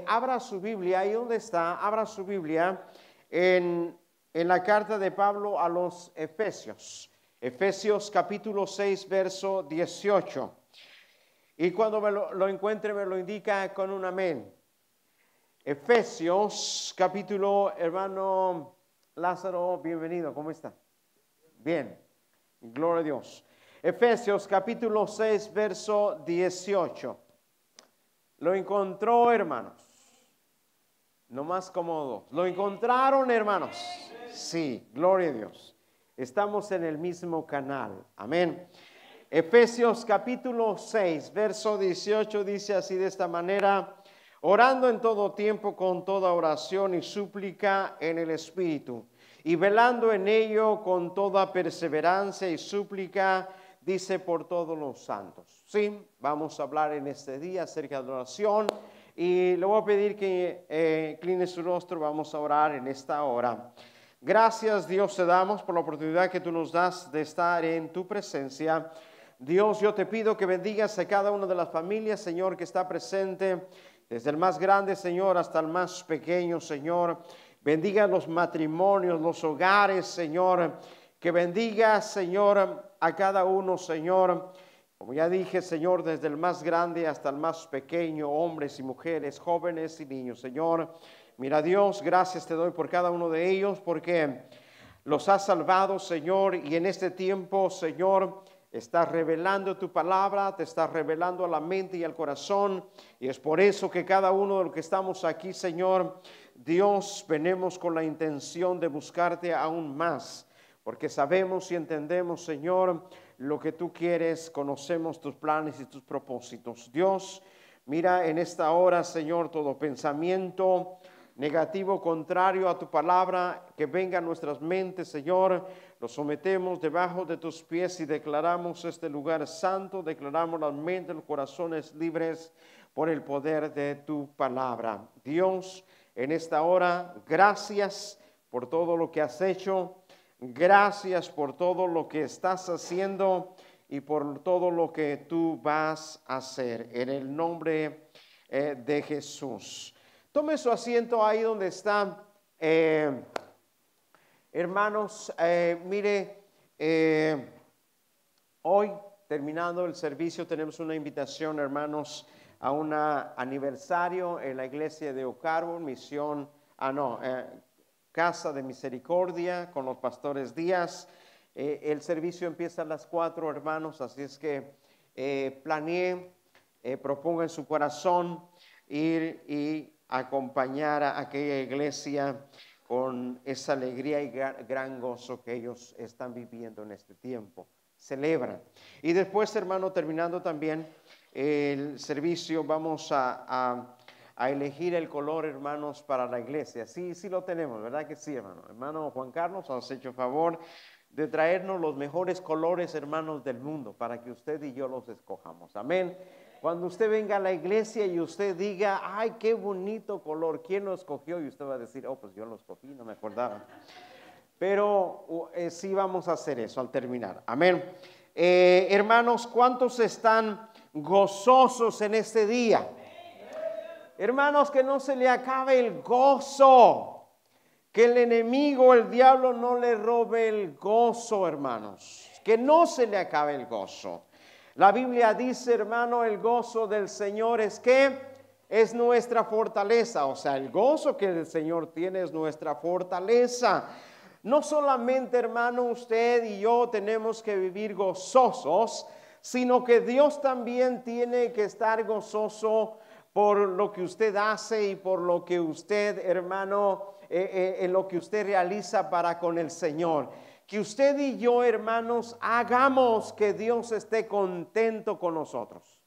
abra su Biblia, ahí donde está, abra su Biblia en la carta de Pablo a los Efesios. Efesios capítulo 6, verso 18. Y cuando lo encuentre me lo indica con un amén. Efesios capítulo, hermano Lázaro, bienvenido, ¿cómo está? Bien, gloria a Dios. Efesios capítulo 6, verso 18. ¿Lo encontró, hermanos? No más cómodo. ¿Lo encontraron, hermanos? Sí, gloria a Dios. Estamos en el mismo canal. Amén. Efesios capítulo 6, verso 18 dice así de esta manera: orando en todo tiempo con toda oración y súplica en el Espíritu, y velando en ello con toda perseverancia y súplica, dice, por todos los santos. Sí, vamos a hablar en este día acerca de la oración, y le voy a pedir que incline su rostro. Vamos a orar en esta hora. Gracias, Dios, te damos por la oportunidad que tú nos das de estar en tu presencia. Dios, yo te pido que bendigas a cada una de las familias, Señor, que está presente, desde el más grande, Señor, hasta el más pequeño, Señor. Bendiga los matrimonios, los hogares, Señor. Que bendiga, Señor, a cada uno, Señor. Como ya dije, Señor, desde el más grande hasta el más pequeño, hombres y mujeres, jóvenes y niños, Señor. Mira, Dios, gracias te doy por cada uno de ellos, porque los has salvado, Señor, y en este tiempo, Señor, estás revelando tu palabra, te estás revelando a la mente y al corazón, y es por eso que cada uno de los que estamos aquí, Señor, Dios, venimos con la intención de buscarte aún más, porque sabemos y entendemos, Señor, lo que tú quieres, conocemos tus planes y tus propósitos. Dios, mira en esta hora, Señor, todo pensamiento negativo, contrario a tu palabra, que venga a nuestras mentes, Señor, lo sometemos debajo de tus pies y declaramos este lugar santo, declaramos las mentes, los corazones libres por el poder de tu palabra. Dios, en esta hora, gracias por todo lo que has hecho, gracias por todo lo que estás haciendo y por todo lo que tú vas a hacer, en el nombre de Jesús. Tome su asiento ahí donde está. Hermanos, mire, hoy terminando el servicio tenemos una invitación, hermanos, a un aniversario en la iglesia de Oak Harbor, misión, Casa de Misericordia con los pastores Díaz. El servicio empieza a las 4, hermanos, así es que planeé, proponga en su corazón ir y acompañar a aquella iglesia con esa alegría y gran gozo que ellos están viviendo en este tiempo. Celebran. Y después, hermano, terminando también el servicio, vamos a elegir el color, hermanos, para la iglesia. Sí lo tenemos, ¿verdad que sí, hermano? Hermano Juan Carlos, nos ha hecho favor de traernos los mejores colores, hermanos, del mundo, para que usted y yo los escojamos. Amén. Cuando usted venga a la iglesia y usted diga, ay, qué bonito color, ¿quién lo escogió? Y usted va a decir, oh, pues yo lo escogí, no me acordaba. Pero sí vamos a hacer eso al terminar. Amén. Hermanos, ¿cuántos están gozosos en este día? Hermanos, que no se le acabe el gozo. Que el enemigo, el diablo, no le robe el gozo, hermanos. Que no se le acabe el gozo. La Biblia dice, hermano, el gozo del Señor es que es nuestra fortaleza. O sea, el gozo que el Señor tiene es nuestra fortaleza. No solamente, hermano, usted y yo tenemos que vivir gozosos, sino que Dios también tiene que estar gozoso por lo que usted hace y por lo que usted, hermano, en lo que usted realiza para con el Señor. Que usted y yo, hermanos, hagamos que Dios esté contento con nosotros.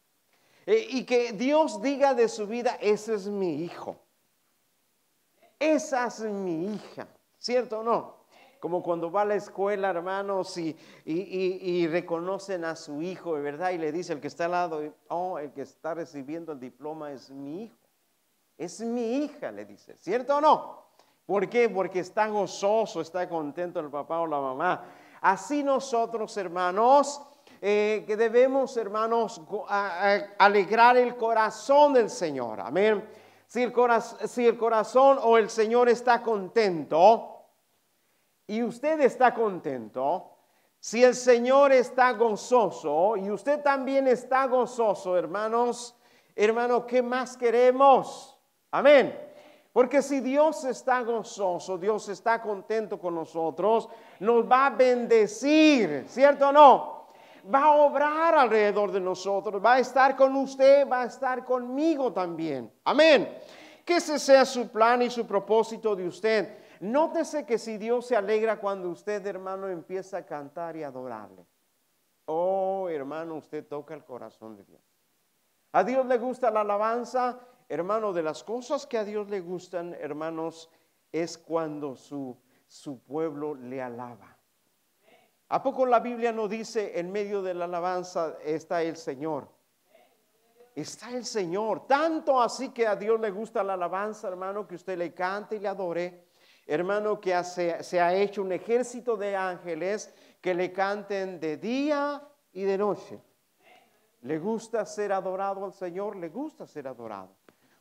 Y que Dios diga de su vida, ese es mi hijo. Esa es mi hija. ¿Cierto o no? Como cuando va a la escuela, hermanos, y reconocen a su hijo, ¿verdad? Y le dice el que está al lado, oh, el que está recibiendo el diploma es mi hijo. Es mi hija, le dice. ¿Cierto o no? ¿Por qué? Porque está gozoso, está contento el papá o la mamá. Así nosotros, hermanos, que debemos, hermanos, alegrar el corazón del Señor. Amén. Si el corazón o el Señor está contento y usted está contento, si el Señor está gozoso y usted también está gozoso, hermanos, ¿qué más queremos? Amén. Porque si Dios está gozoso, Dios está contento con nosotros, nos va a bendecir, ¿cierto o no? Va a obrar alrededor de nosotros, va a estar con usted, va a estar conmigo también. Amén. Que ese sea su plan y su propósito de usted. Nótese que si Dios se alegra cuando usted, hermano, empieza a cantar y adorarle. Oh, hermano, usted toca el corazón de Dios. A Dios le gusta la alabanza, hermano. De las cosas que a Dios le gustan, hermanos, es cuando su pueblo le alaba. ¿A poco la Biblia no dice en medio de la alabanza está el Señor? Está el Señor. Tanto así que a Dios le gusta la alabanza, hermano, que usted le cante y le adore. Hermano, que se ha hecho un ejército de ángeles que le canten de día y de noche. ¿Le gusta ser adorado al Señor? Le gusta ser adorado.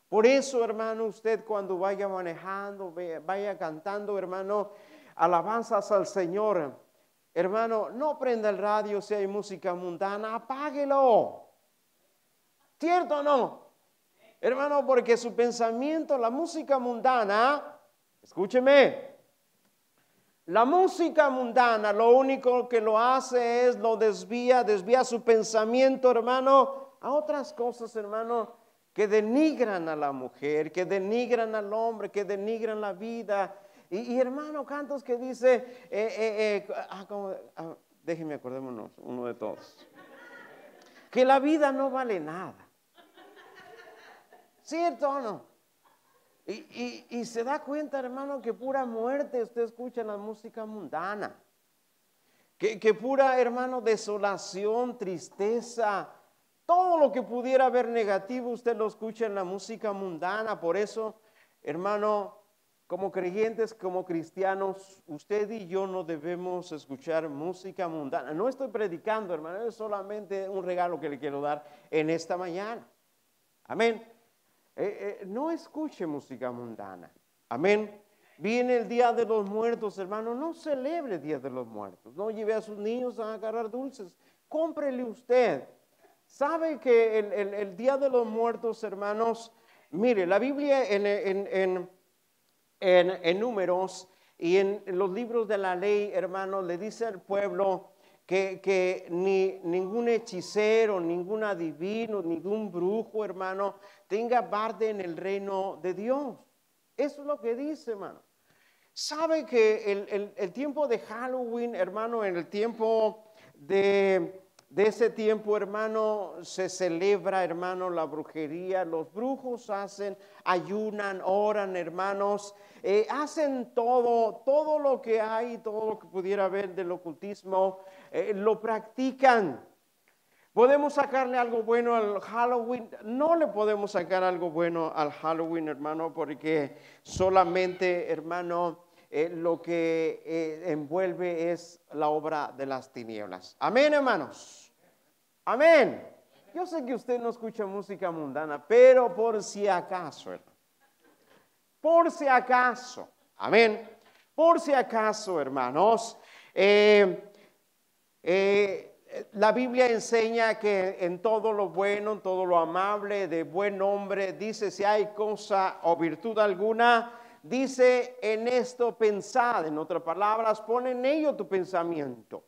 Por eso, hermano, usted cuando vaya manejando, vaya cantando, hermano, alabanzas al Señor, hermano, no prenda el radio si hay música mundana, apáguelo. ¿Cierto o no? Hermano, porque su pensamiento, la música mundana, escúcheme, la música mundana lo único que lo hace es lo desvía su pensamiento, hermano, a otras cosas, hermano, que denigran a la mujer, que denigran al hombre, que denigran la vida. Y hermano, cantos que dice, déjenme acordémonos uno de todos, que la vida no vale nada. ¿Cierto o no? Y se da cuenta, hermano, que pura muerte usted escucha en la música mundana. Que pura, hermano, desolación, tristeza, todo lo que pudiera haber negativo usted lo escucha en la música mundana. Por eso, hermano, como creyentes, como cristianos, usted y yo no debemos escuchar música mundana. No estoy predicando, hermano, es solamente un regalo que le quiero dar en esta mañana. Amén. No escuche música mundana. Amén. Viene el Día de los Muertos, hermano. No celebre el Día de los Muertos. No lleve a sus niños a agarrar dulces. Cómprele usted. ¿Sabe que el Día de los Muertos, hermanos? Mire, la Biblia en Números y en los libros de la ley, hermanos, le dice al pueblo que ningún hechicero, ningún adivino, ningún brujo, hermano, tenga parte en el reino de Dios. Eso es lo que dice, hermano. ¿Sabe que el tiempo de Halloween, hermano, en el tiempo de ese tiempo, hermano, se celebra, hermano, la brujería? Los brujos ayunan, oran, hermanos, hacen todo lo que hay, todo lo que pudiera haber del ocultismo, lo practican. ¿Podemos sacarle algo bueno al Halloween? No le podemos sacar algo bueno al Halloween, hermano, porque solamente, hermano, lo que envuelve es la obra de las tinieblas. Amén, hermanos. Amén. Yo sé que usted no escucha música mundana, pero por si acaso, hermano. Por si acaso. Amén. Por si acaso, hermanos. La Biblia enseña que en todo lo bueno, en todo lo amable, de buen nombre, dice, si hay cosa o virtud alguna, dice, en esto pensad. En otras palabras, pon en ello tu pensamiento.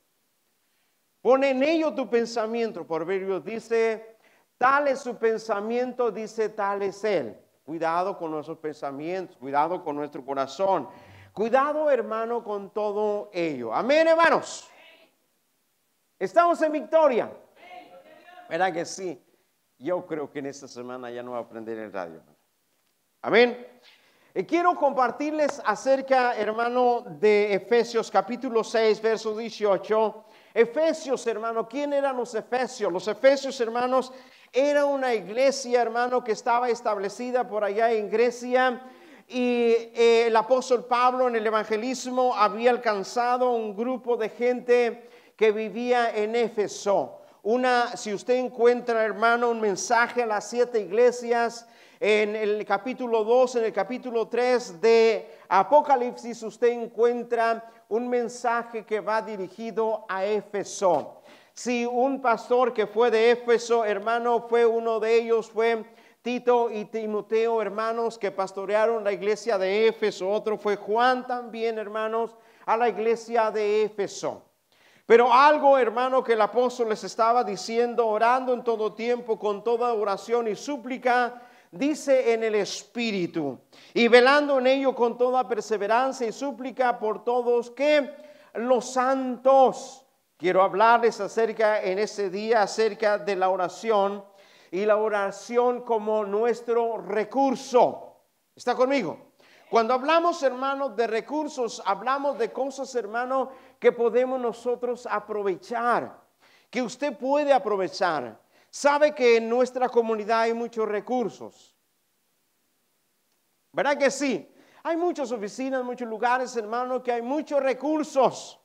Pon en ello tu pensamiento. Proverbios dice, tal es su pensamiento, dice, tal es él. Cuidado con nuestros pensamientos, cuidado con nuestro corazón. Cuidado, hermano, con todo ello. Amén, hermanos. ¿Estamos en victoria? ¿Verdad que sí? Yo creo que en esta semana ya no voy a aprender el radio. Amén. Quiero compartirles acerca, hermano, de Efesios capítulo 6, verso 18. Efesios, hermano, ¿quién eran los Efesios? Los Efesios, hermanos, era una iglesia, hermano, que estaba establecida por allá en Grecia. Y el apóstol Pablo en el evangelismo había alcanzado un grupo de gente que vivía en Éfeso. Si usted encuentra, hermano, un mensaje a las 7 iglesias, en el capítulo 2, en el capítulo 3 de Apocalipsis, usted encuentra un mensaje que va dirigido a Éfeso. Si un pastor que fue de Éfeso, hermano, fue uno de ellos, fue Tito y Timoteo, hermanos, que pastorearon la iglesia de Éfeso. Otro fue Juan también, hermanos, a la iglesia de Éfeso. Pero algo, hermano, que el apóstol les estaba diciendo, orando en todo tiempo, con toda oración y súplica, dice en el Espíritu, y velando en ello con toda perseverancia y súplica por todos que los santos. Quiero hablarles acerca en ese día, acerca de la oración, y la oración como nuestro recurso. ¿Está conmigo? Cuando hablamos, hermano, de recursos, hablamos de cosas, hermano, que podemos nosotros aprovechar, que usted puede aprovechar. Sabe que en nuestra comunidad hay muchos recursos. ¿Verdad que sí? Hay muchas oficinas, muchos lugares, hermano, que hay muchos recursos.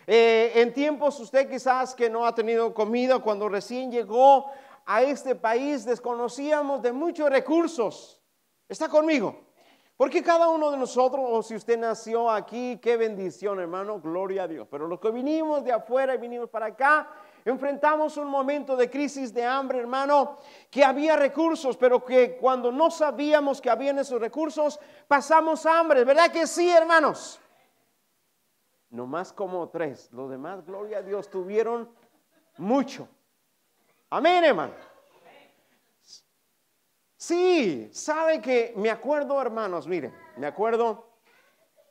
En tiempos usted quizás que no ha tenido comida, cuando recién llegó a este país desconocíamos de muchos recursos. ¿Está conmigo? Porque cada uno de nosotros, o si usted nació aquí, qué bendición, hermano, gloria a Dios. Pero los que vinimos de afuera y vinimos para acá, enfrentamos un momento de crisis de hambre, hermano, que había recursos, pero que cuando no sabíamos que habían esos recursos, pasamos hambre. ¿Verdad que sí, hermanos? No más como 3. Los demás, gloria a Dios, tuvieron mucho. Amén, hermano. Sí, sabe que me acuerdo, hermanos, miren, me acuerdo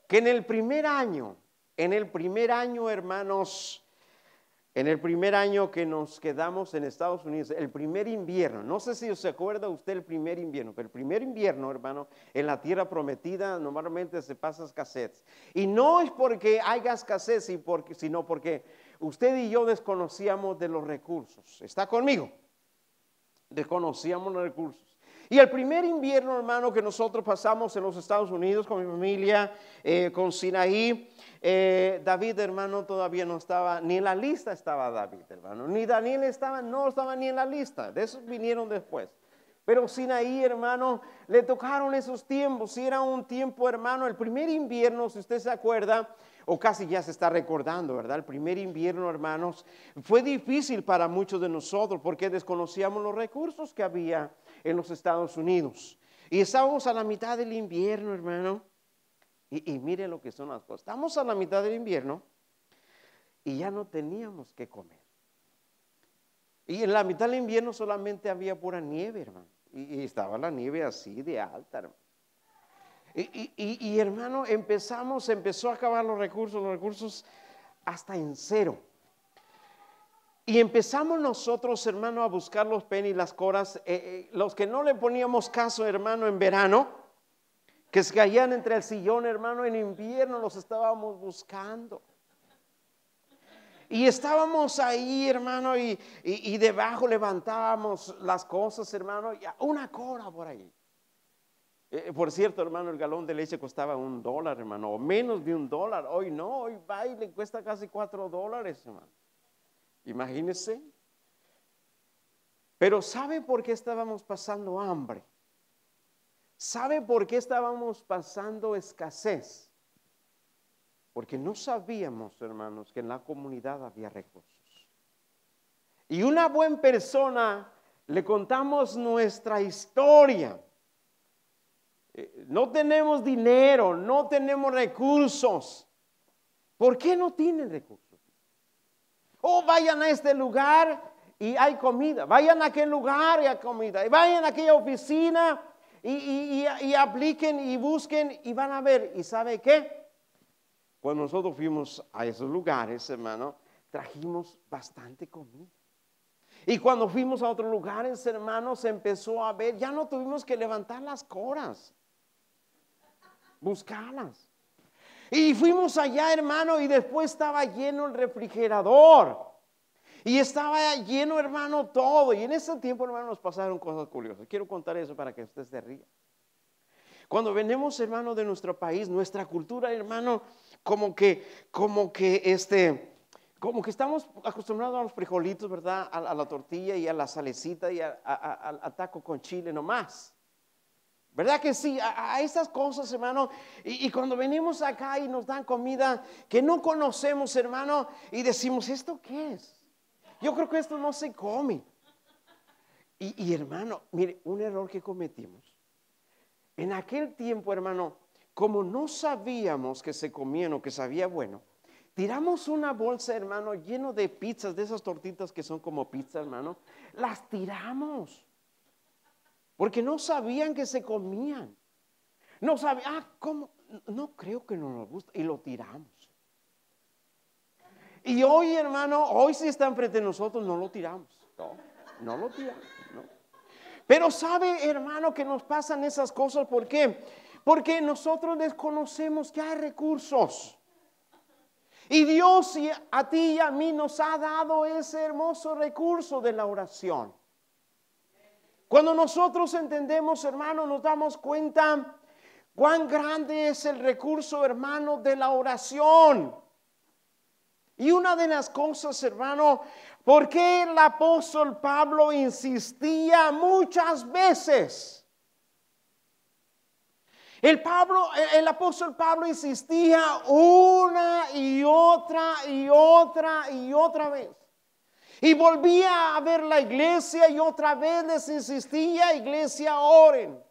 que en el primer año, hermanos, en el primer año que nos quedamos en Estados Unidos, el primer invierno, no sé si se acuerda usted el primer invierno, pero el primer invierno, hermano, en la tierra prometida normalmente se pasa escasez. Y no es porque haya escasez, sino porque usted y yo desconocíamos de los recursos. ¿Está conmigo? Desconocíamos los recursos. Y el primer invierno, hermano, que nosotros pasamos en los Estados Unidos con mi familia, con Sinaí, David, hermano, todavía no estaba, ni en la lista estaba David, hermano, ni Daniel no estaba ni en la lista, de esos vinieron después. Pero Sinaí, hermano, le tocaron esos tiempos, y era un tiempo, hermano, el primer invierno, si usted se acuerda, o casi ya se está recordando, ¿verdad? El primer invierno, hermanos, fue difícil para muchos de nosotros porque desconocíamos los recursos que había en los Estados Unidos. Y estábamos a la mitad del invierno, hermano. Y mire lo que son las cosas. Estamos a la mitad del invierno y ya no teníamos que comer. Y en la mitad del invierno solamente había pura nieve, hermano. Y estaba la nieve así de alta, hermano. Y hermano, empezó a acabar los recursos hasta en cero. Y empezamos nosotros, hermano, a buscar los pennies, las coras, los que no le poníamos caso, hermano, en verano, que se caían entre el sillón, hermano, en invierno los estábamos buscando. Y estábamos ahí, hermano, y debajo levantábamos las cosas, hermano, y una cora por ahí. Por cierto, hermano, el galón de leche costaba $1, hermano, o menos de $1. Hoy no, hoy va y le cuesta casi $4, hermano. Imagínese. Pero ¿sabe por qué estábamos pasando hambre? ¿Sabe por qué estábamos pasando escasez? Porque no sabíamos, hermanos, que en la comunidad había recursos. Y una buena persona le contamos nuestra historia. No tenemos dinero, no tenemos recursos. ¿Por qué no tienen recursos? Oh, vayan a este lugar y hay comida. Vayan a aquel lugar y hay comida. Y vayan a aquella oficina y apliquen y busquen y van a ver. ¿Y sabe qué? Cuando nosotros fuimos a esos lugares, hermano, trajimos bastante comida. Y cuando fuimos a otros lugares, hermano, se empezó a ver, ya no tuvimos que levantar las coras, buscarlas. Y fuimos allá, hermano, y después estaba lleno el refrigerador. Y estaba lleno, hermano, todo. Y en ese tiempo, hermano, nos pasaron cosas curiosas. Quiero contar eso para que usted se ría. Cuando venimos, hermano, de nuestro país, nuestra cultura, hermano, como que estamos acostumbrados a los frijolitos, ¿verdad? A la tortilla y a la salecita y al taco con chile nomás. ¿Verdad que sí? A estas cosas, hermano. Y cuando venimos acá y nos dan comida que no conocemos, hermano, y decimos, ¿esto qué es? Yo creo que esto no se come. Y hermano, mire, un error que cometimos. En aquel tiempo, hermano, como no sabíamos que se comían o que sabía bueno, tiramos una bolsa, hermano, lleno de pizzas, de esas tortitas que son como pizza, hermano. Las tiramos. Porque no sabían que se comían. No sabían, ¿cómo? No creo que no nos gusta. Y lo tiramos. Y hoy, hermano, hoy si está enfrente de nosotros, no lo tiramos. No lo tiramos. No. Pero sabe, hermano, que nos pasan esas cosas. ¿Por qué? Porque nosotros desconocemos que hay recursos. Y Dios a ti y a mí nos ha dado ese hermoso recurso de la oración. Cuando nosotros entendemos, hermano, nos damos cuenta cuán grande es el recurso, hermano, de la oración. Y una de las cosas, hermano, ¿por qué el apóstol Pablo insistía muchas veces? El apóstol Pablo insistía una y otra vez. Y volvía a ver la iglesia y otra vez les insistía, iglesia, oren.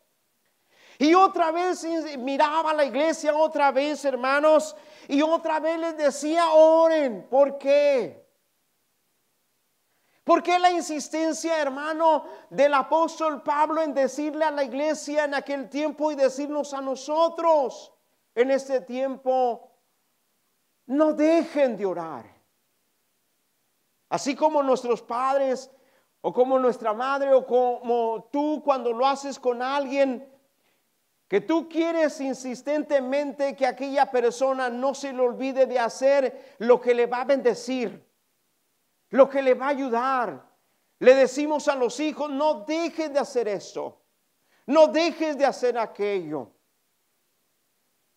Y otra vez miraba a la iglesia, otra vez, hermanos, y otra vez les decía, oren. ¿Por qué? ¿Por qué la insistencia, hermano, del apóstol Pablo en decirle a la iglesia en aquel tiempo y decirnos a nosotros en este tiempo, no dejen de orar? Así como nuestros padres o como nuestra madre o como tú cuando lo haces con alguien que tú quieres insistentemente que aquella persona no se le olvide de hacer lo que le va a bendecir, lo que le va a ayudar. Le decimos a los hijos, no dejes de hacer eso, no dejes de hacer aquello.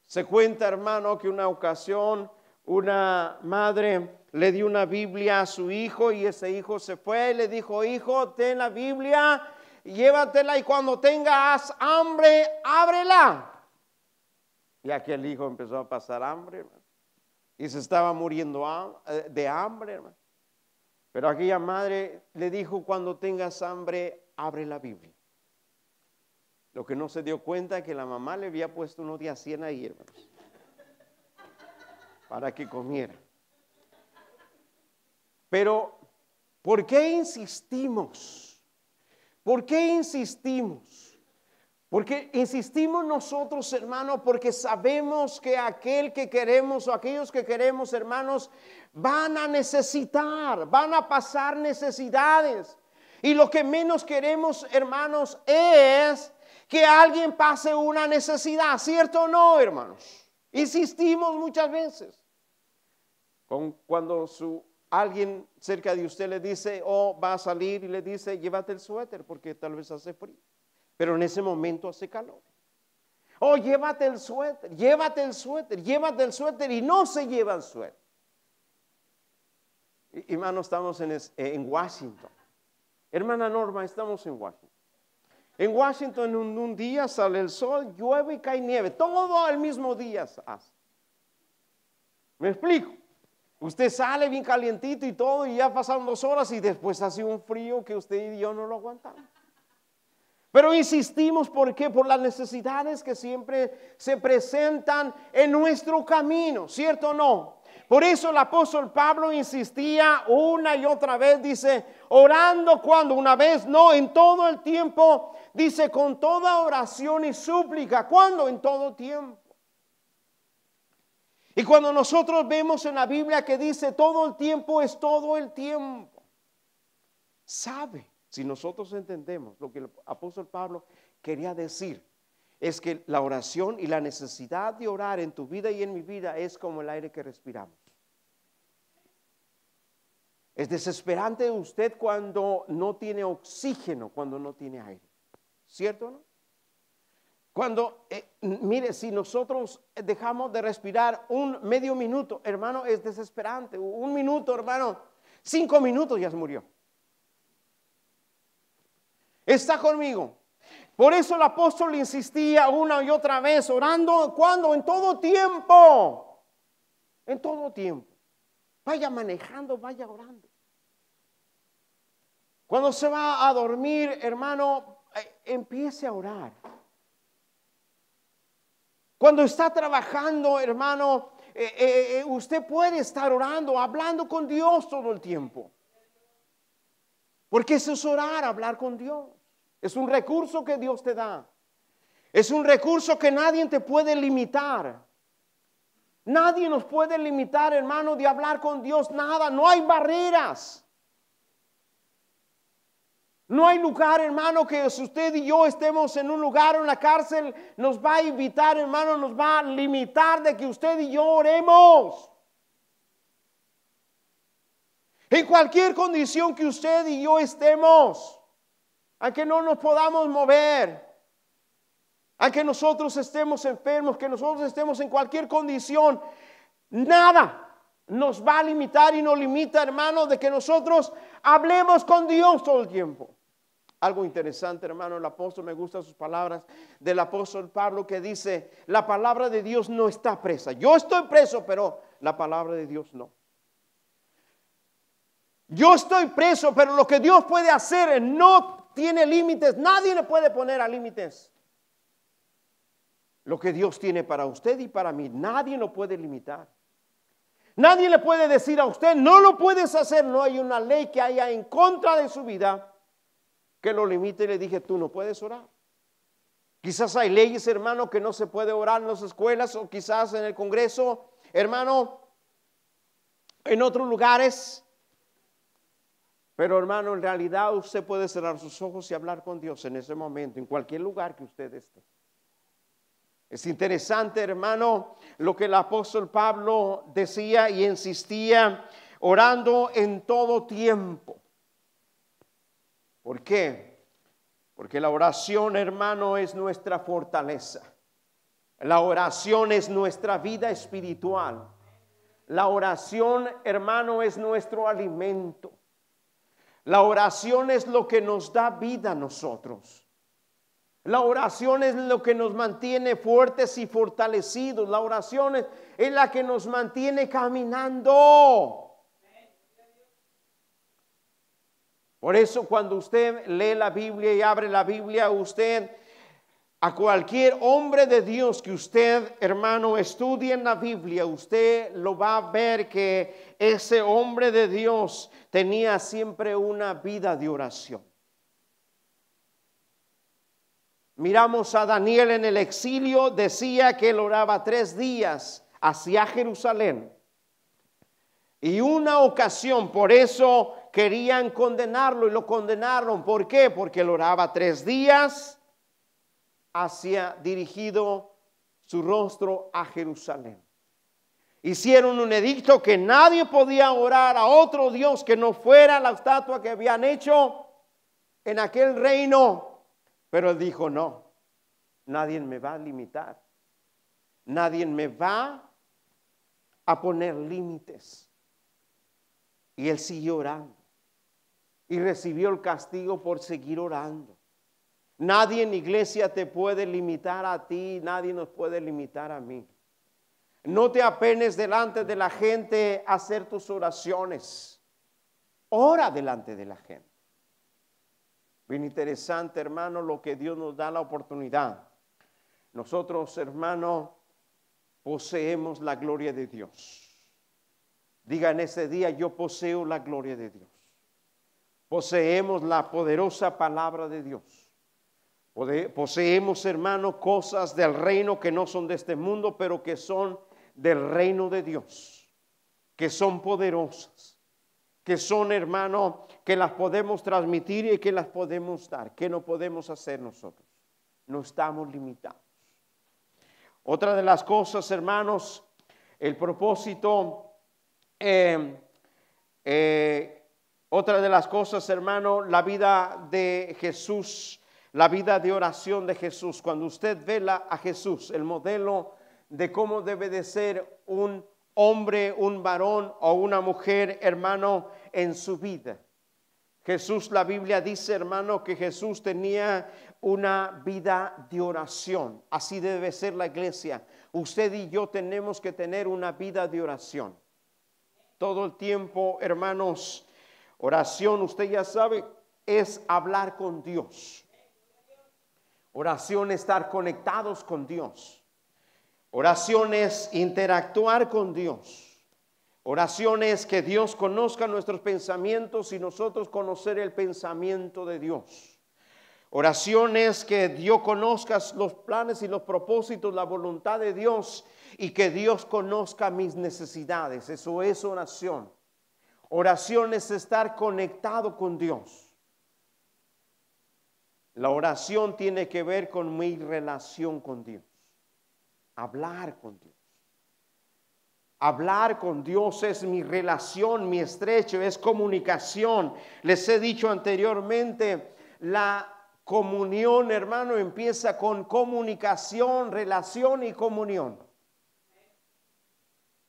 Se cuenta, hermano, que una ocasión una madre le dio una Biblia a su hijo y ese hijo se fue y le dijo, hijo, ten la Biblia, llévatela y cuando tengas hambre, ábrela. Y aquel hijo empezó a pasar hambre, hermano, y se estaba muriendo de hambre, hermano. Pero aquella madre le dijo, cuando tengas hambre, abre la Biblia. Lo que no se dio cuenta es que la mamá le había puesto unos días 100 ahí, hermanos, para que comiera. Pero, ¿por qué insistimos? ¿Por qué insistimos? Porque insistimos nosotros, hermanos, porque sabemos que aquel que queremos o aquellos que queremos, hermanos, van a necesitar, van a pasar necesidades. Y lo que menos queremos, hermanos, es que alguien pase una necesidad, ¿cierto o no, hermanos? Insistimos muchas veces. Cuando alguien cerca de usted le dice, va a salir y le dice, llévate el suéter porque tal vez hace frío. Pero en ese momento hace calor. Llévate el suéter, llévate el suéter, llévate el suéter y no se lleva el suéter. Hermano, estamos en Washington. Hermana Norma, estamos en Washington. En Washington un día sale el sol, llueve y cae nieve. Todo el mismo día hace. ¿Me explico? Usted sale bien calientito y todo y ya pasaron 2 horas y después hace un frío que usted y yo no lo aguantamos. Pero insistimos, ¿por qué? Por las necesidades que siempre se presentan en nuestro camino, ¿cierto o no? Por eso el apóstol Pablo insistía una y otra vez, dice, orando cuando, una vez, no, en todo el tiempo, dice, con toda oración y súplica. ¿Cuándo? En todo tiempo. Y cuando nosotros vemos en la Biblia que dice todo el tiempo, es todo el tiempo. ¿Sabe? Si nosotros entendemos lo que el apóstol Pablo quería decir, es que la oración y la necesidad de orar en tu vida y en mi vida es como el aire que respiramos. Es desesperante usted cuando no tiene oxígeno, cuando no tiene aire. ¿Cierto o no? Cuando, mire, si nosotros dejamos de respirar un medio minuto, hermano, es desesperante. 1 minuto, hermano, 5 minutos ya se murió. Está conmigo. Por eso el apóstol insistía una y otra vez, orando, ¿cuándo? En todo tiempo. En todo tiempo. Vaya manejando, vaya orando. Cuando se va a dormir, hermano, empiece a orar. Cuando está trabajando, hermano, usted puede estar orando, hablando con Dios todo el tiempo. Porque eso es orar, hablar con Dios. Es un recurso que Dios te da. Es un recurso que nadie te puede limitar. Nadie nos puede limitar, hermano, de hablar con Dios. Nada, no hay barreras. No hay lugar, hermano, que si usted y yo estemos en un lugar, en la cárcel, nos va a evitar, hermano, nos va a limitar de que usted y yo oremos. En cualquier condición que usted y yo estemos, aunque no nos podamos mover, aunque nosotros estemos enfermos, que nosotros estemos en cualquier condición, nada nos va a limitar y nos limita, hermano, de que nosotros hablemos con Dios todo el tiempo. Algo interesante, hermano, el apóstol, me gustan sus palabras del apóstol Pablo que dice, la palabra de Dios no está presa. Yo estoy preso, pero la palabra de Dios no. Yo estoy preso, pero lo que Dios puede hacer no tiene límites. Nadie le puede poner a límites. Lo que Dios tiene para usted y para mí, nadie lo puede limitar. Nadie le puede decir a usted, no lo puedes hacer. No hay una ley que haya en contra de su vida que lo limite. Y le dije, tú no puedes orar. Quizás hay leyes, hermano, que no se puede orar en las escuelas o quizás en el Congreso, hermano, en otros lugares. Pero, hermano, en realidad usted puede cerrar sus ojos y hablar con Dios en ese momento, en cualquier lugar que usted esté. Es interesante, hermano, lo que el apóstol Pablo decía y insistía, orando en todo tiempo. ¿Por qué? Porque la oración, hermano, es nuestra fortaleza. La oración es nuestra vida espiritual. La oración, hermano, es nuestro alimento. La oración es lo que nos da vida a nosotros. La oración es lo que nos mantiene fuertes y fortalecidos. La oración es la que nos mantiene caminando. Por eso cuando usted lee la Biblia y abre la Biblia, usted, a cualquier hombre de Dios que usted, hermano, estudie en la Biblia, usted lo va a ver que ese hombre de Dios tenía siempre una vida de oración. Miramos a Daniel en el exilio, decía que él oraba 3 días hacia Jerusalén. Y una ocasión, por eso querían condenarlo y lo condenaron. ¿Por qué? Porque él oraba 3 días hacia dirigido su rostro a Jerusalén. Hicieron un edicto que nadie podía orar a otro Dios que no fuera la estatua que habían hecho en aquel reino. Pero él dijo, no, nadie me va a limitar. Nadie me va a poner límites. Y él siguió orando. Y recibió el castigo por seguir orando. Nadie en la iglesia te puede limitar a ti. Nadie nos puede limitar a mí. No te apenes delante de la gente a hacer tus oraciones. Ora delante de la gente. Bien interesante, hermano, lo que Dios nos da la oportunidad. Nosotros, hermano, poseemos la gloria de Dios. Diga en ese día, yo poseo la gloria de Dios. Poseemos la poderosa palabra de Dios. Poseemos, hermano, cosas del reino que no son de este mundo, pero que son del reino de Dios, que son poderosas, que son, hermano, que las podemos transmitir y que las podemos dar. ¿Qué no podemos hacer nosotros? No estamos limitados. Otra de las cosas, hermanos, el propósito, otra de las cosas, hermano, la vida de Jesús, la vida de oración de Jesús. Cuando usted ve a Jesús, el modelo de cómo debe de ser un hombre, un varón o una mujer, hermano, en su vida. Jesús, la Biblia dice, hermano, que Jesús tenía una vida de oración. Así debe ser la iglesia. Usted y yo tenemos que tener una vida de oración. Todo el tiempo, hermanos, oración, usted ya sabe, es hablar con Dios. Oración es estar conectados con Dios. Oración es interactuar con Dios. Oración es que Dios conozca nuestros pensamientos y nosotros conocer el pensamiento de Dios. Oración es que Dios conozca los planes y los propósitos, la voluntad de Dios y que Dios conozca mis necesidades. Eso es oración. Oración es estar conectado con Dios. La oración tiene que ver con mi relación con Dios. Hablar con Dios. Hablar con Dios es mi relación, mi estrecho, es comunicación. Les he dicho anteriormente, la comunión, hermano, empieza con comunicación, relación y comunión.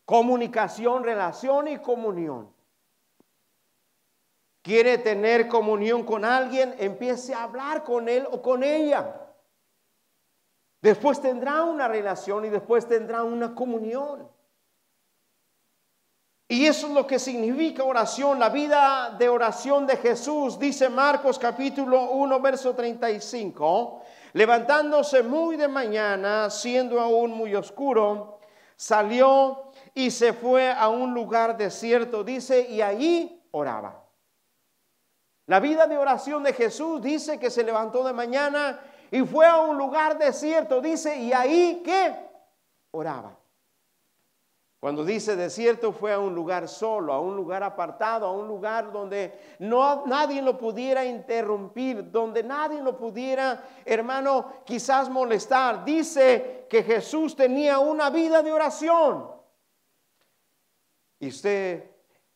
Comunicación, relación y comunión. Quiere tener comunión con alguien, empiece a hablar con él o con ella. Después tendrá una relación y después tendrá una comunión. Y eso es lo que significa oración, la vida de oración de Jesús. Dice Marcos capítulo 1, verso 35. Levantándose muy de mañana, siendo aún muy oscuro, salió y se fue a un lugar desierto, dice, y allí oraba. La vida de oración de Jesús dice que se levantó de mañana y fue a un lugar desierto, dice, y ahí ¿qué? Oraba. Cuando dice desierto, fue a un lugar solo, a un lugar apartado, a un lugar donde nadie lo pudiera interrumpir, donde nadie lo pudiera, hermano, quizás molestar. Dice que Jesús tenía una vida de oración. Y usted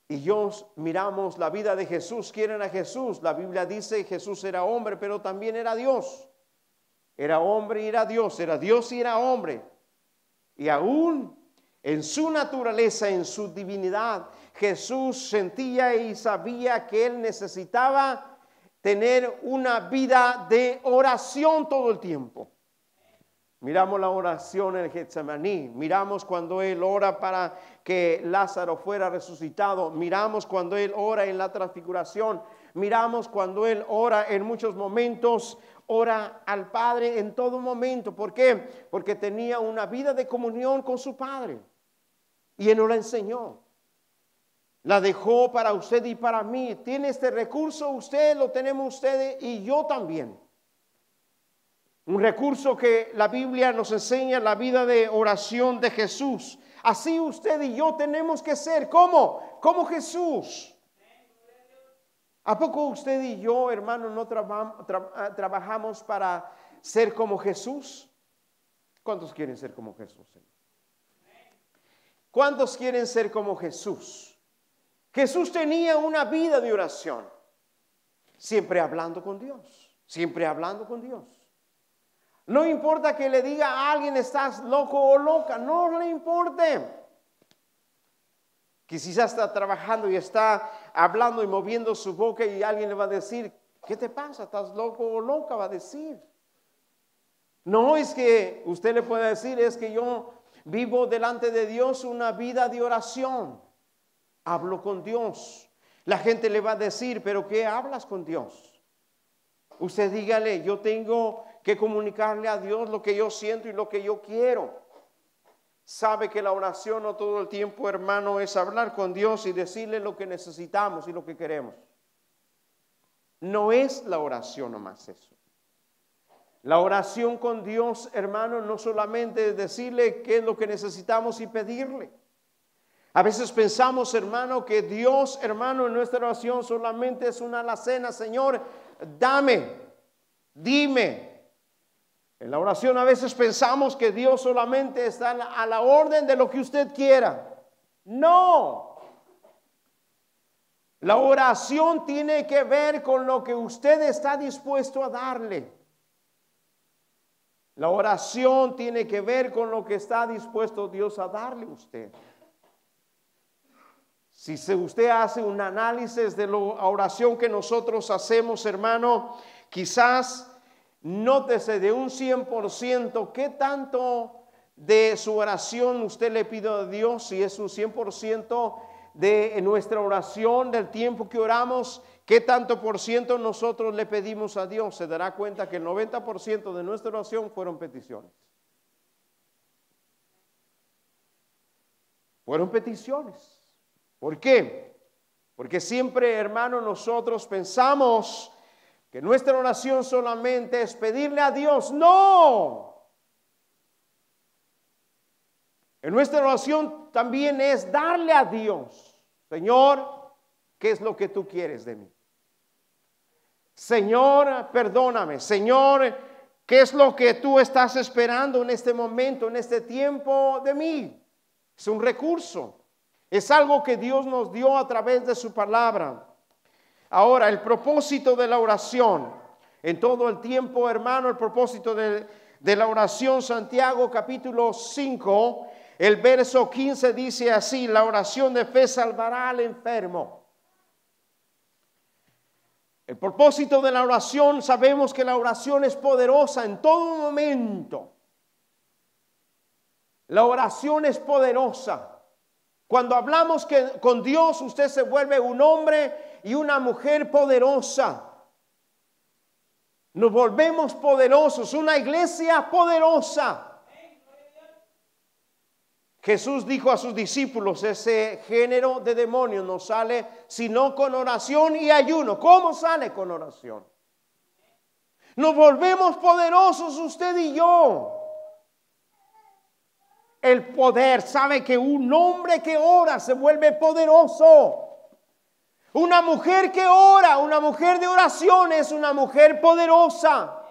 y yo miramos la vida de Jesús. ¿Quién era Jesús? La Biblia dice que Jesús era hombre, pero también era Dios. Era hombre y era Dios y era hombre. Y aún en su naturaleza, en su divinidad, Jesús sentía y sabía que él necesitaba tener una vida de oración todo el tiempo. Miramos la oración en Getsemaní, miramos cuando él ora para que Lázaro fuera resucitado, miramos cuando él ora en la transfiguración, miramos cuando él ora en muchos momentos, ora al Padre en todo momento. ¿Por qué? Porque tenía una vida de comunión con su Padre. Y Él nos la enseñó. La dejó para usted y para mí. Tiene este recurso usted, lo tenemos ustedes y yo también. Un recurso que la Biblia nos enseña, la vida de oración de Jesús. Así usted y yo tenemos que ser. ¿Cómo? Como Jesús. ¿A poco usted y yo, hermano, no trabajamos para ser como Jesús? ¿Cuántos quieren ser como Jesús? ¿Cuántos quieren ser como Jesús? Jesús tenía una vida de oración. Siempre hablando con Dios. Siempre hablando con Dios. No importa que le diga a alguien estás loco o loca. No le importe. Que si ya está trabajando y está hablando y moviendo su boca y alguien le va a decir, ¿qué te pasa? ¿Estás loco o loca? Va a decir. No es que usted le pueda decir, es que yo vivo delante de Dios una vida de oración. Hablo con Dios. La gente le va a decir, ¿pero qué hablas con Dios? Usted dígale, yo tengo que comunicarle a Dios lo que yo siento y lo que yo quiero. Sabe que la oración no todo el tiempo, hermano, es hablar con Dios y decirle lo que necesitamos y lo que queremos. No es la oración nomás eso. La oración con Dios, hermano, no solamente es decirle qué es lo que necesitamos y pedirle. A veces pensamos, hermano, que Dios, hermano, en nuestra oración solamente es una alacena. Señor, dame, dime. En la oración a veces pensamos que Dios solamente está a la orden de lo que usted quiera. No. La oración tiene que ver con lo que usted está dispuesto a darle. La oración tiene que ver con lo que está dispuesto Dios a darle a usted. Si usted hace un análisis de la oración que nosotros hacemos, hermano, quizás nótese de un 100%, ¿qué tanto de su oración usted le pide a Dios? Si es un 100% de nuestra oración, del tiempo que oramos, ¿qué tanto por ciento nosotros le pedimos a Dios? Se dará cuenta que el 90% de nuestra oración fueron peticiones. Fueron peticiones. ¿Por qué? Porque siempre, hermano, nosotros pensamos que nuestra oración solamente es pedirle a Dios. ¡No! En nuestra oración también es darle a Dios: Señor, ¿qué es lo que tú quieres de mí? Señor, perdóname. Señor, ¿qué es lo que tú estás esperando en este momento, en este tiempo de mí? Es un recurso. Es algo que Dios nos dio a través de su palabra. Ahora, el propósito de la oración. En todo el tiempo, hermano, el propósito de la oración, Santiago capítulo 5, el verso 15 dice así: la oración de fe salvará al enfermo. El propósito de la oración, sabemos que la oración es poderosa en todo momento. La oración es poderosa. Cuando hablamos con Dios, usted se vuelve un hombre y una mujer poderosa. Nos volvemos poderosos, una iglesia poderosa. Jesús dijo a sus discípulos: ese género de demonios no sale sino con oración y ayuno. ¿Cómo sale? Con oración. Nos volvemos poderosos usted y yo. El poder, sabe que un hombre que ora se vuelve poderoso. Una mujer que ora, una mujer de oración es una mujer poderosa.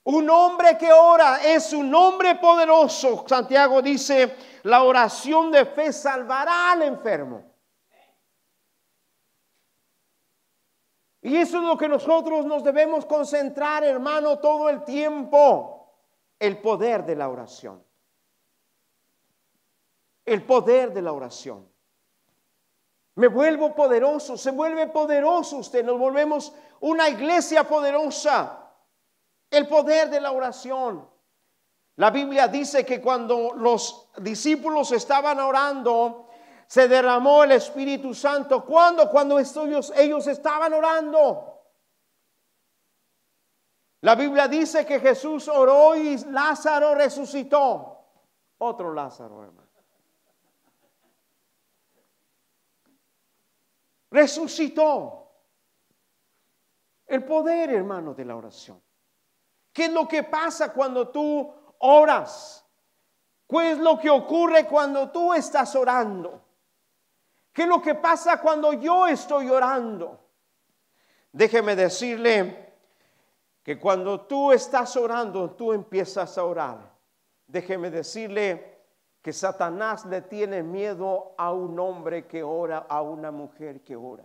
Un hombre que ora es un hombre poderoso. Santiago dice: la oración de fe salvará al enfermo. Y eso es lo que nosotros nos debemos concentrar, hermano, todo el tiempo. El poder de la oración. El poder de la oración. Me vuelvo poderoso, se vuelve poderoso usted. Nos volvemos una iglesia poderosa. El poder de la oración. La Biblia dice que cuando los discípulos estaban orando, se derramó el Espíritu Santo. ¿Cuándo? Cuando ellos estaban orando. La Biblia dice que Jesús oró y Lázaro resucitó. Otro Lázaro, hermano. Resucitó. El poder, hermano, de la oración. ¿Qué es lo que pasa cuando tú oras? ¿Qué es lo que ocurre cuando tú estás orando? ¿Qué es lo que pasa cuando yo estoy orando? Déjeme decirle que cuando tú estás orando, tú empiezas a orar. Déjeme decirle que Satanás le tiene miedo a un hombre que ora, a una mujer que ora.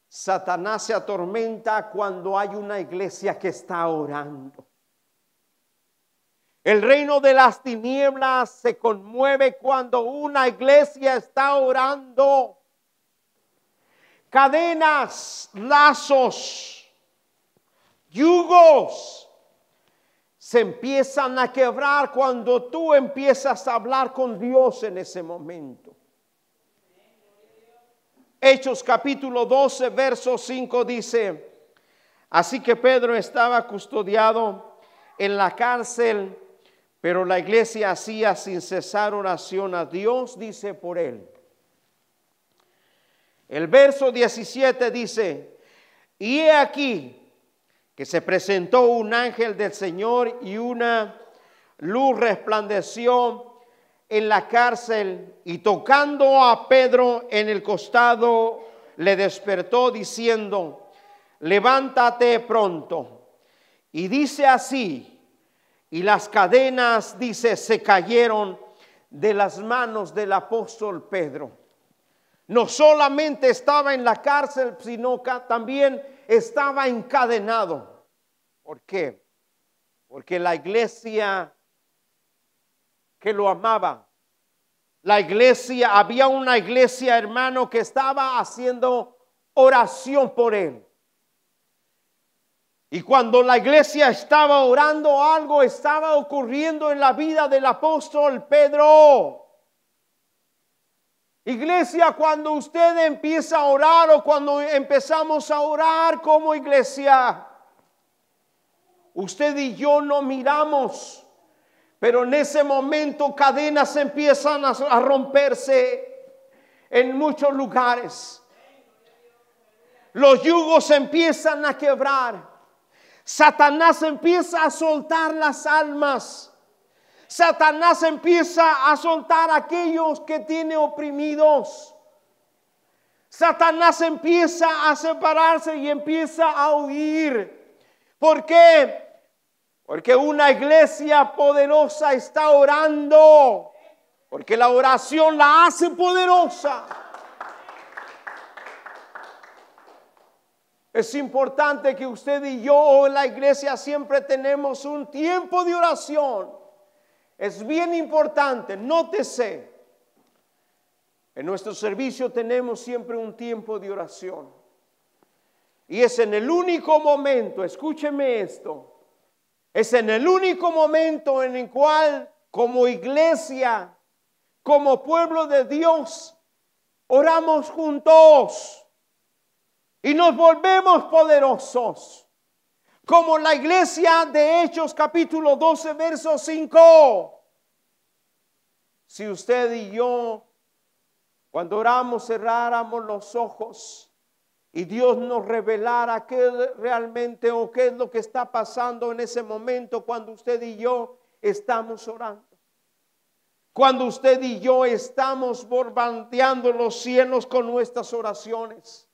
Satanás se atormenta cuando hay una iglesia que está orando. El reino de las tinieblas se conmueve cuando una iglesia está orando. Cadenas, lazos, yugos se empiezan a quebrar cuando tú empiezas a hablar con Dios en ese momento. Hechos capítulo 12, verso 5 dice: así que Pedro estaba custodiado en la cárcel, pero la iglesia hacía sin cesar oración a Dios, dice, por él. El verso 17 dice: y he aquí que se presentó un ángel del Señor y una luz resplandeció en la cárcel, y tocando a Pedro en el costado le despertó diciendo: levántate pronto. Y dice así, y las cadenas, dice, se cayeron de las manos del apóstol Pedro. No solamente estaba en la cárcel, sino que también estaba encadenado. ¿Por qué? Porque la iglesia que lo amaba, la iglesia, había una iglesia, hermano, que estaba haciendo oración por él. Y cuando la iglesia estaba orando, algo estaba ocurriendo en la vida del apóstol Pedro. Iglesia, cuando usted empieza a orar o cuando empezamos a orar como iglesia, usted y yo no miramos, pero en ese momento cadenas empiezan a romperse en muchos lugares. Los yugos empiezan a quebrar. Satanás empieza a soltar las almas. Satanás empieza a soltar a aquellos que tiene oprimidos. Satanás empieza a separarse y empieza a huir. ¿Por qué? Porque una iglesia poderosa está orando. Porque la oración la hace poderosa. Es importante que usted y yo o en la iglesia siempre tenemos un tiempo de oración. Es bien importante, nótese. En nuestro servicio tenemos siempre un tiempo de oración. Y es en el único momento, escúcheme esto, es en el único momento en el cual como iglesia, como pueblo de Dios, oramos juntos. Y nos volvemos poderosos. Como la iglesia de Hechos capítulo 12 verso 5. Si usted y yo cuando oramos cerráramos los ojos y Dios nos revelara qué realmente o qué es lo que está pasando en ese momento cuando usted y yo estamos orando. Cuando usted y yo estamos bombardeando los cielos con nuestras oraciones.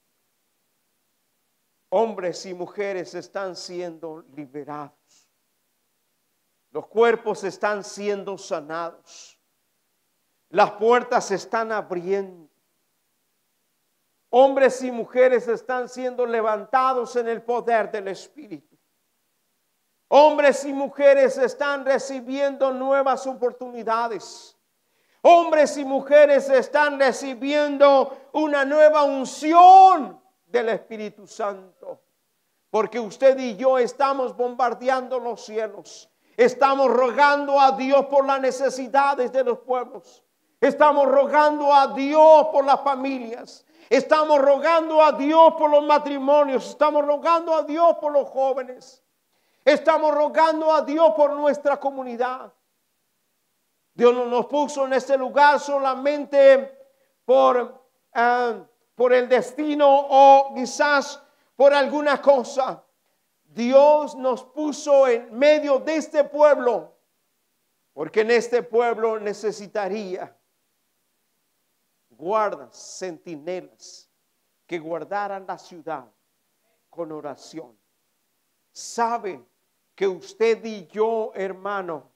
Hombres y mujeres están siendo liberados. Los cuerpos están siendo sanados. Las puertas se están abriendo. Hombres y mujeres están siendo levantados en el poder del Espíritu. Hombres y mujeres están recibiendo nuevas oportunidades. Hombres y mujeres están recibiendo una nueva unción del Espíritu Santo, porque usted y yo estamos bombardeando los cielos, estamos rogando a Dios por las necesidades de los pueblos, estamos rogando a Dios por las familias, estamos rogando a Dios por los matrimonios, estamos rogando a Dios por los jóvenes, estamos rogando a Dios por nuestra comunidad. Dios no nos puso en este lugar solamente por el destino o quizás por alguna cosa. Dios nos puso en medio de este pueblo porque en este pueblo necesitaría guardas, centinelas que guardaran la ciudad con oración. Sabe que usted y yo, hermano,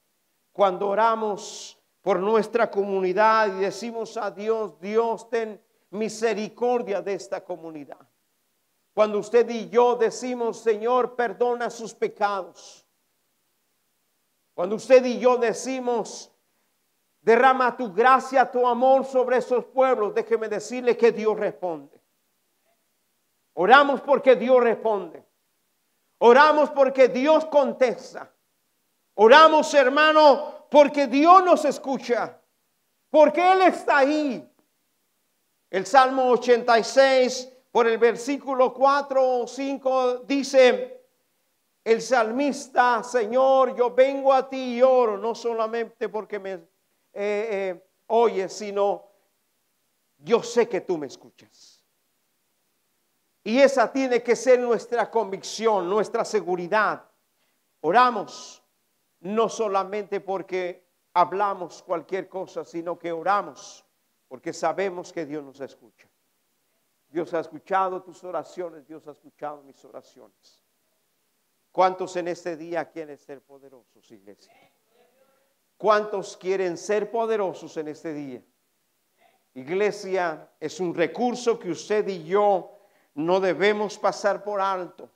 cuando oramos por nuestra comunidad y decimos a Dios, Dios ten misericordia de esta comunidad. Cuando usted y yo decimos, Señor, perdona sus pecados. Cuando usted y yo decimos, derrama tu gracia, tu amor sobre esos pueblos, déjeme decirle que Dios responde. Oramos porque Dios responde. Oramos porque Dios contesta. Oramos, hermano, porque Dios nos escucha. Porque Él está ahí. El Salmo 86, por el versículo 4 o 5, dice el salmista, Señor, yo vengo a ti y oro, no solamente porque me oyes, sino yo sé que tú me escuchas. Y esa tiene que ser nuestra convicción, nuestra seguridad. Oramos, no solamente porque hablamos cualquier cosa, sino que oramos porque sabemos que Dios nos escucha. Dios ha escuchado tus oraciones, Dios ha escuchado mis oraciones. ¿Cuántos en este día quieren ser poderosos, iglesia? ¿Cuántos quieren ser poderosos en este día? Iglesia, es un recurso que usted y yo no debemos pasar por alto.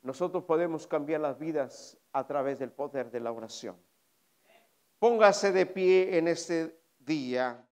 Nosotros podemos cambiar las vidas a través del poder de la oración. Póngase de pie en este día.